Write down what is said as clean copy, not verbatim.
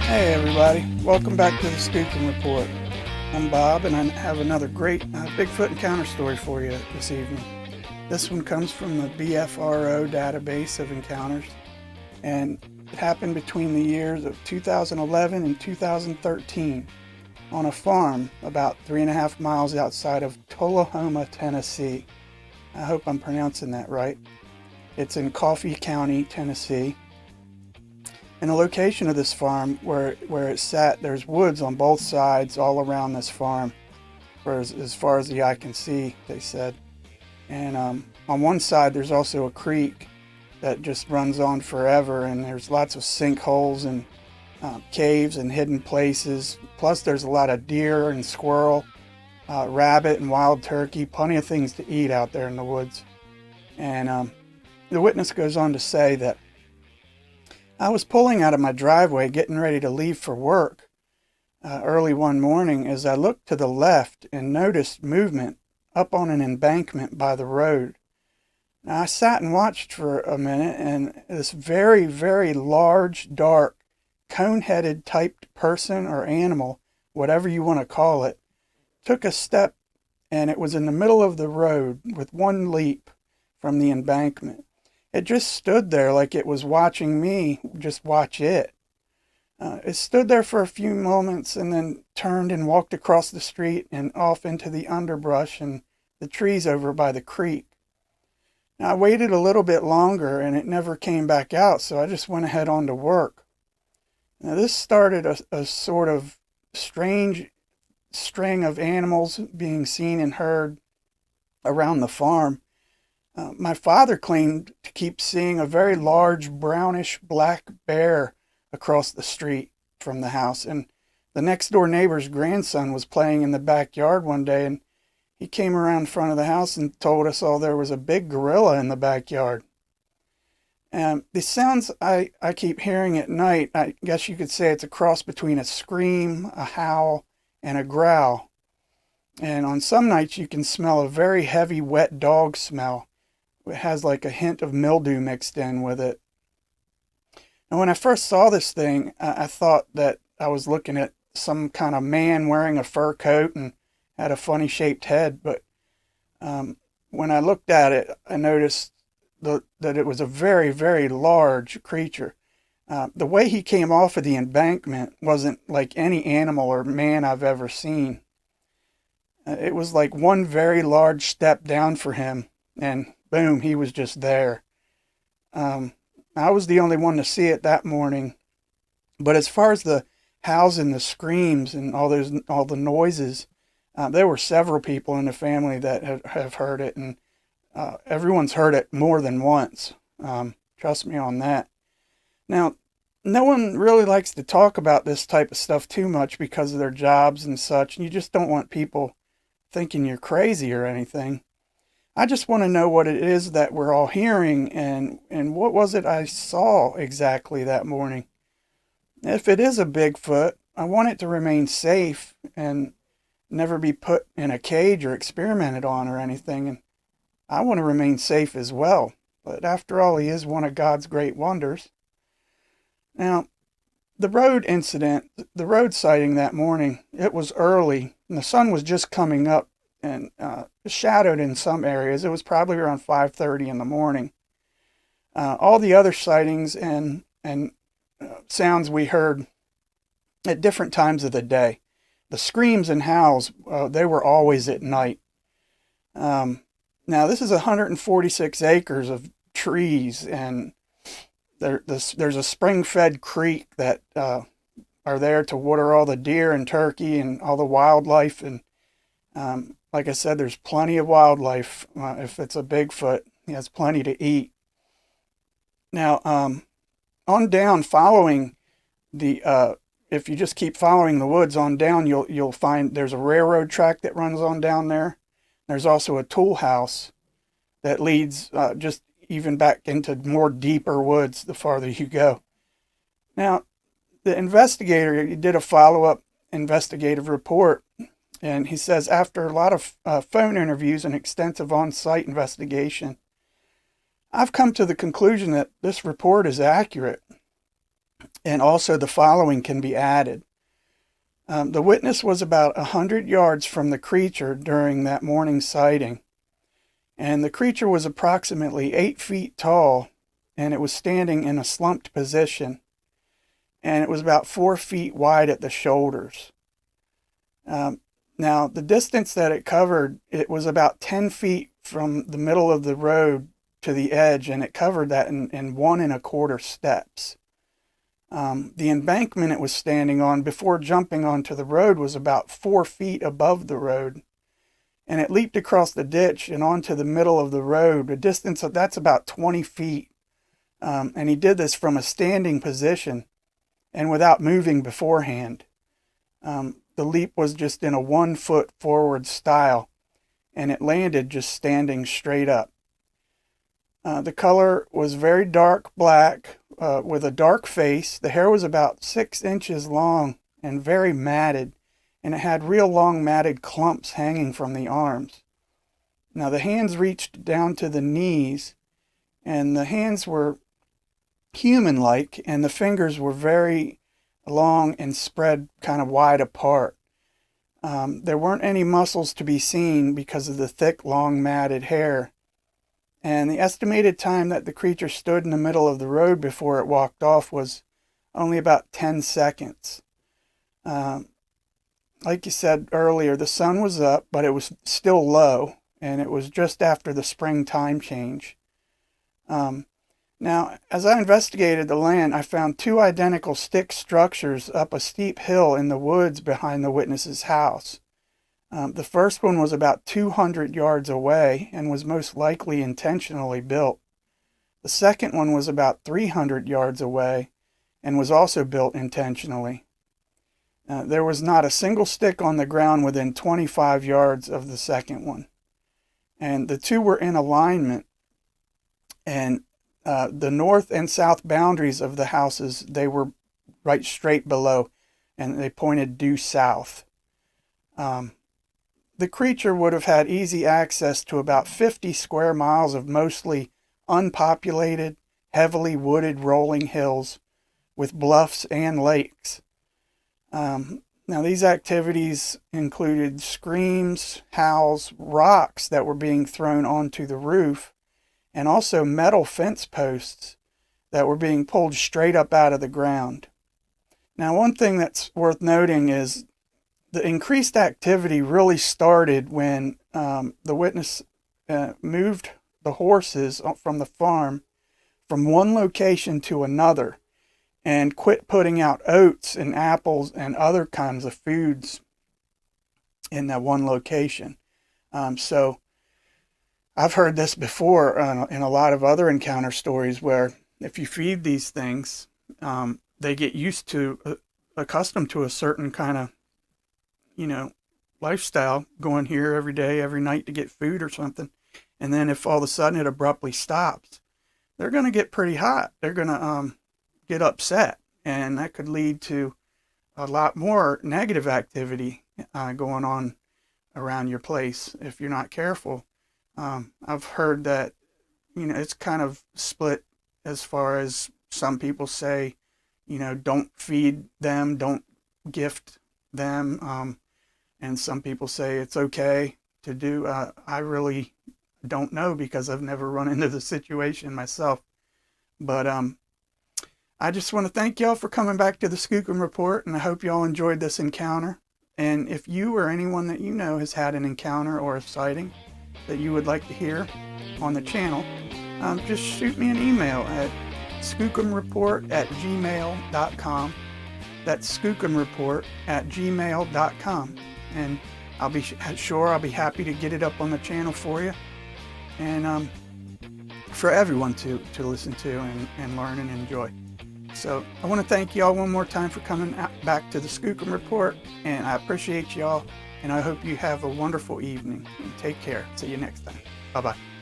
Hey everybody, welcome back to the Skookum Report. I'm Bob and I have another great Bigfoot encounter story for you this evening. This one comes from the BFRO database of encounters, and it happened between the years of 2011 and 2013 on a farm about 3.5 miles outside of Tullahoma, Tennessee. I hope I'm pronouncing that right. It's in Coffee County, Tennessee. And the location of this farm, where it sat, there's woods on both sides all around this farm, as far as the eye can see, they said. And on one side, there's also a creek that just runs on forever, and there's lots of sinkholes and caves and hidden places. Plus, there's a lot of deer and squirrel, rabbit and wild turkey, plenty of things to eat out there in the woods. And the witness goes on to say that I was pulling out of my driveway getting ready to leave for work early one morning as I looked to the left and noticed movement up on an embankment by the road. Now, I sat and watched for a minute, and this very, very large, dark, cone-headed typed person or animal, whatever you want to call it, took a step, and it was in the middle of the road with one leap from the embankment. It just stood there like it was watching me just watch it. It stood there for a few moments and then turned and walked across the street and off into the underbrush and the trees over by the creek. Now, I waited a little bit longer and it never came back out, so I just went ahead on to work. Now, this started a sort of strange string of animals being seen and heard around the farm. My father claimed to keep seeing a very large brownish black bear across the street from the house, and the next door neighbor's grandson was playing in the backyard one day, and he came around front of the house and told us all there was a big gorilla in the backyard. And the sounds I keep hearing at night, I guess you could say it's a cross between a scream, a howl, and a growl. And on some nights you can smell a very heavy wet dog smell. It has like a hint of mildew mixed in with it. And when I first saw this thing, I thought that I was looking at some kind of man wearing a fur coat and had a funny shaped head. But when I looked at it, I noticed that it was a very, very large creature. The way he came off of the embankment wasn't like any animal or man I've ever seen. It was like one very large step down for him, and boom, he was just there. I was the only one to see it that morning. But as far as the howls and the screams and all the noises, there were several people in the family that have heard it, and everyone's heard it more than once. Trust me on that. Now, no one really likes to talk about this type of stuff too much because of their jobs and such, and you just don't want people thinking you're crazy or anything. I just want to know what it is that we're all hearing and what was it I saw exactly that morning. If it is a Bigfoot, I want it to remain safe and never be put in a cage or experimented on or anything. And I want to remain safe as well. But after all, he is one of God's great wonders. Now, the road sighting that morning, it was early and the sun was just coming up and shadowed in some areas. It was probably around 5:30 in the morning. All the other sightings and sounds we heard at different times of the day. The screams and howls, they were always at night. Now, this is 146 acres of trees, and there's a spring-fed creek that are there to water all the deer and turkey and all the wildlife. And like I said, there's plenty of wildlife. If it's a Bigfoot, he has plenty to eat. Now, on down, following if you just keep following the woods on down, you'll find there's a railroad track that runs on down there. There's also a tool house that leads just even back into more deeper woods the farther you go. Now, the investigator, he did a follow-up investigative report, and he says after a lot of phone interviews and extensive on-site investigation, I've come to the conclusion that this report is accurate, and also the following can be added. The witness was about 100 yards from the creature during that morning sighting, and the creature was approximately 8 feet tall, and it was standing in a slumped position, and it was about 4 feet wide at the shoulders. Now, the distance that it covered, it was about 10 feet from the middle of the road to the edge, and it covered that in 1¼ steps. The embankment it was standing on before jumping onto the road was about 4 feet above the road, and it leaped across the ditch and onto the middle of the road, a distance that's about 20 feet. And he did this from a standing position and without moving beforehand. The leap was just in a 1 foot forward style, and it landed just standing straight up. The color was very dark black with a dark face. The hair was about 6 inches long and very matted, and it had real long matted clumps hanging from the arms. Now the hands reached down to the knees, and the hands were human-like, and the fingers were very long and spread kind of wide apart. There weren't any muscles to be seen because of the thick, long matted hair. And the estimated time that the creature stood in the middle of the road before it walked off was only about 10 seconds. Like you said earlier, the sun was up, but it was still low, and it was just after the spring time change. Now, as I investigated the land, I found 2 identical stick structures up a steep hill in the woods behind the witness's house. The first one was about 200 yards away and was most likely intentionally built. The second one was about 300 yards away and was also built intentionally. There was not a single stick on the ground within 25 yards of the second one. And the 2 were in alignment, and the north and south boundaries of the houses, they were right straight below, and they pointed due south. The creature would have had easy access to about 50 square miles of mostly unpopulated, heavily wooded rolling hills with bluffs and lakes. Now these activities included screams, howls, rocks that were being thrown onto the roof, and also metal fence posts that were being pulled straight up out of the ground. Now, one thing that's worth noting is the increased activity really started when the witness moved the horses from the farm from one location to another and quit putting out oats and apples and other kinds of foods in that one location. So I've heard this before in a lot of other encounter stories where if you feed these things, they get used to, accustomed to a certain kind of, lifestyle, going here every day, every night to get food or something. And then if all of a sudden it abruptly stops, they're going to get pretty hot. They're going to get upset, and that could lead to a lot more negative activity going on around your place if you're not careful. I've heard that, it's kind of split as far as some people say, don't feed them, don't gift them. And some people say it's okay to do. I really don't know because I've never run into the situation myself. But I just want to thank y'all for coming back to the Skookum Report, and I hope y'all enjoyed this encounter. And if you or anyone that you know has had an encounter or a sighting that you would like to hear on the channel, just shoot me an email at skookumreport@gmail.com. That's skookumreport@gmail.com. And I'll be sure I'll be happy to get it up on the channel for you, and for everyone to listen to and learn and enjoy. So I want to thank y'all one more time for coming back to the Skookum Report, and I appreciate y'all, and I hope you have a wonderful evening, and take care. See you next time. Bye-bye.